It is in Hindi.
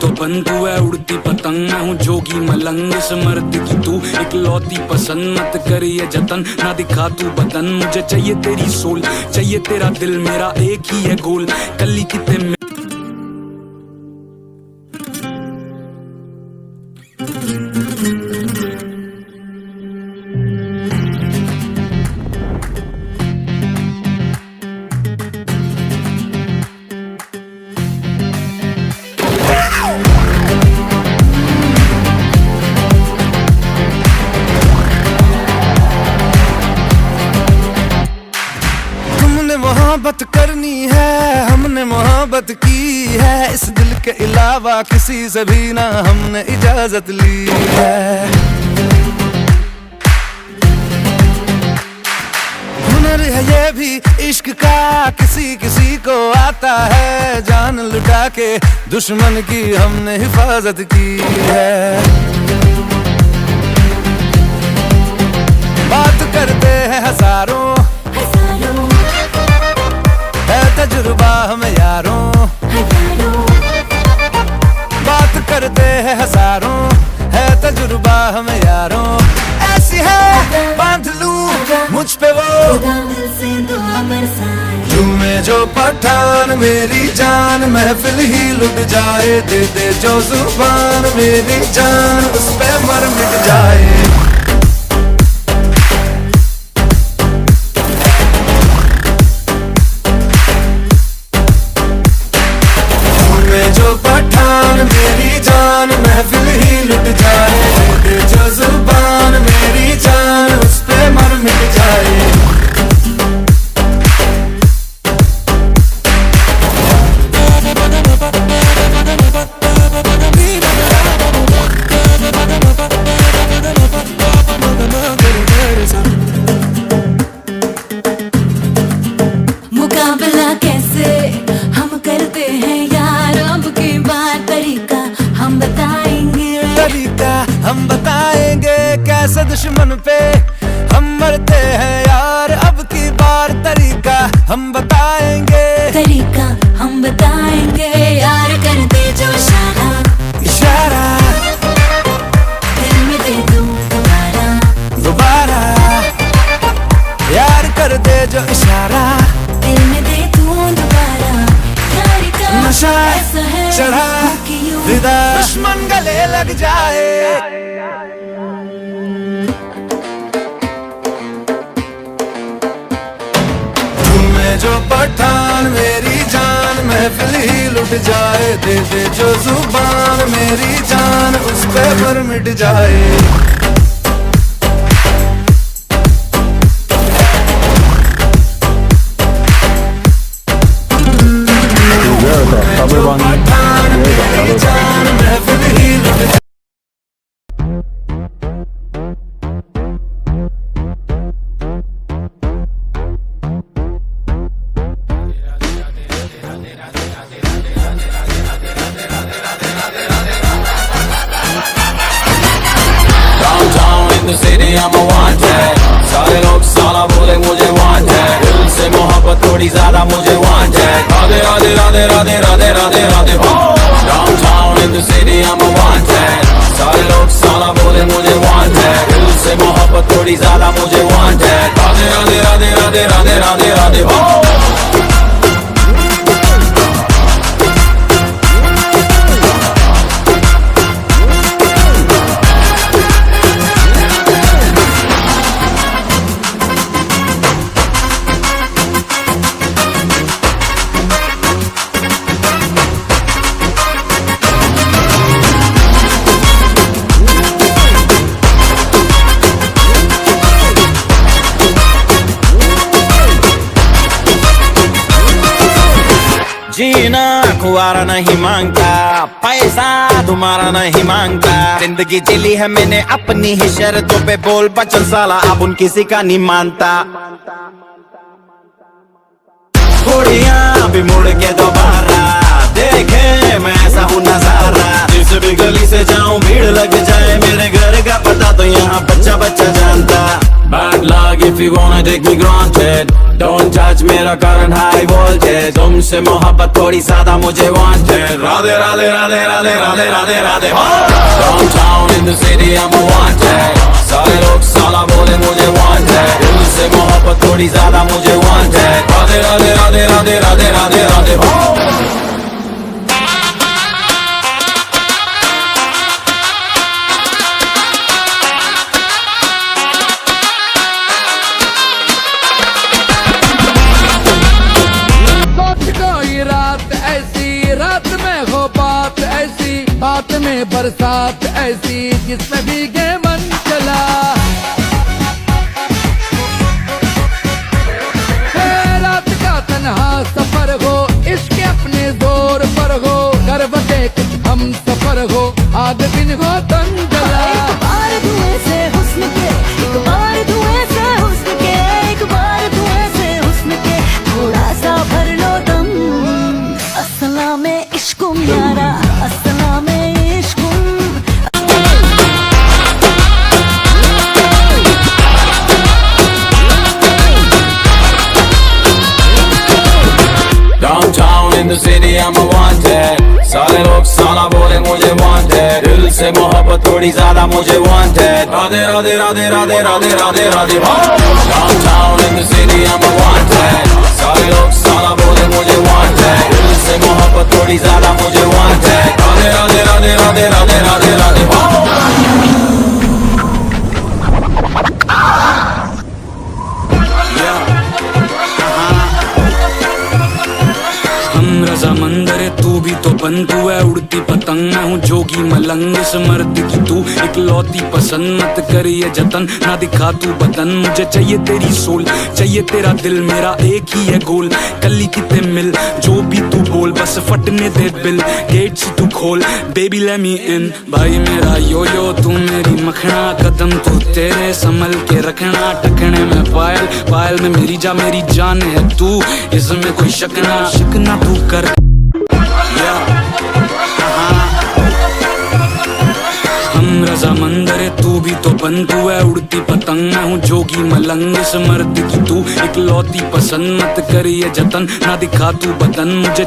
तो बन, तू है उड़ती पतंग, मैं हूँ जोगी मलंग। इस मर्द की तू इकलौती पसंद, मत कर ये जतन, ना दिखा तू बदन। मुझे चाहिए तेरी सोल, चाहिए तेरा दिल, मेरा एक ही है गोल, कली कितने में। मोहब्बत करनी है, हमने मोहब्बत की है, इस दिल के अलावा किसी से भी ना हमने इजाजत ली है। हुनर है ये भी इश्क का, किसी किसी को आता है, जान लुटा के दुश्मन की हमने हिफाजत की है। बात करते हैं हजारों, है तजुर्बा हमें यारों, बात करते हैं हजारों, है तजुर्बा हमें यारों। ऐसी है बांध लूं मुझ पे वो झूमे जो पठान मेरी जान, महफिल ही लुट जाए, दे दे जो जुबान मेरी जान, उस पे मर मिट जाए। जो पठान मेरी जान, महफिल ही लुट जाए, दे जो जुबान मेरी जान, उस पे मर मिट जाए। मुकाबला कैसे हम करते हैं यार, अब की बार तरीका हम बताएंगे, तरीका हम बताएंगे, कैसे दुश्मन पे हम मरते हैं यार, अब की बार तरीका हम बताएंगे, तरीका हम बताएंगे यार। कर दे जो इशारा, इशारा दिल में दे दूं दोबारा, दोबारा यार कर दे जो इशारा, दिल में दे दूं दोबारा। यार का नशा ऐसा है चढ़ा कि यूं फिदा, दुश्मन गले लग जाए। तुम्हें जो पठान मेरी जान, महफिल ही लुट जाए, दे दे जो जुबान मेरी जान, उस पे मर मिट जाए। I'm a wanted, सारे लोग साला बोले मुझे wanted, दिल से मोहब्बत थोड़ी ज्यादा मुझे wanted, Radhe Radhe Radhe Radhe Radhe Radhe Radhe. Downtown in the city I'm a wanted, सारे लोग साला बोले मुझे wanted, दिल से मोहब्बत थोड़ी ज्यादा मुझे wanted, राधे राधे राधे राधे राधे राधे राधे। जीना कुआरा नहीं मांगता, पैसा तुम्हारा नहीं मांगता, जिंदगी जिली है मैंने अपनी ही शर्तों पे, बोल बचन साला अब उन किसी का नहीं मानता। कुड़ियां भी मुड़ के दोबारा देखे मैं ऐसा हूँ नजारा, जिस भी गली से जाऊं भीड़ लग जाए, मेरे घर का पता तो यहाँ बच्चा बच्चा जानता। Bad luck if you wanna take me granted, don't जज मेरा करंट हाई वोल्टेज, तुमसे मोहब्बत थोड़ी ज्यादा मुझे wanted. Radhe Radhe Radhe Radhe Radhe Radhe Radhe. Downtown in the city I'm wanted, सारे लोग साला बोले मुझे वांटेड, दिल से मोहब्बत थोड़ी ज्यादा मुझे वांटेड। राधे राधे राधे राधे राधे राधे राधे। बात में बरसात ऐसी जिसमें भीगे मन चला, रात का तन्हा सफर हो, इश्क अपने जोर पर हो, करवटे कुछ हम सफर हो, आग दिन हो तन जला। एक बार धुएं से हुस्न के, एक बार धुएं से हुस्न के, एक बार धुएं से हुस्न के, थोड़ा सा भर लो दम। असला में इश्क यारा, असला में इश्क। Downtown in the city I'm wanted, सारे लोग साला बोले मुझे वांटेड, दिल से मोहब्बत थोड़ी ज्यादा मुझे wanted. Radhe Radhe Radhe Radhe Radhe Radhe Radhe. Downtown in the city I'm wanted, सारे लोग साला बोले मुझे वांटेड, दिल से मोहब्बत थोड़ी ज्यादा मुझे वांटेड। राधे राधे राधे राधे राधे राधे राधे। हम रजामंदर है तू भी तो बन, तू है उड़ती पतंग मैं हूँ जोगी मलंग। इस मर्द की तू इकलौती पसंद, मत कर ये जतन ना दिखा तू बदन। मुझे चाहिए तेरी सोल, चाहिए तेरा दिल, मेरा एक ही है गोल। कली कितने मिल जो भी तू बोल, बस फटने दे बिल, गेट से तू खोल बेबी लेट मी इन। भाई मेरा यो यो तू मेरी मखना, कदम तू तेरे संभल के रखना। टखने में पायल, पायल में मेरी जान है तू, इसमें कोई शक ना तू कर। हम रजामंदर है तू भी तो बन, तू है उड़ती पतंग मैं हूँ जोगी मलंग। इस मर्द की तू इकलौती पसंद, मत कर ये जतन ना दिखा तू बदन। मुझे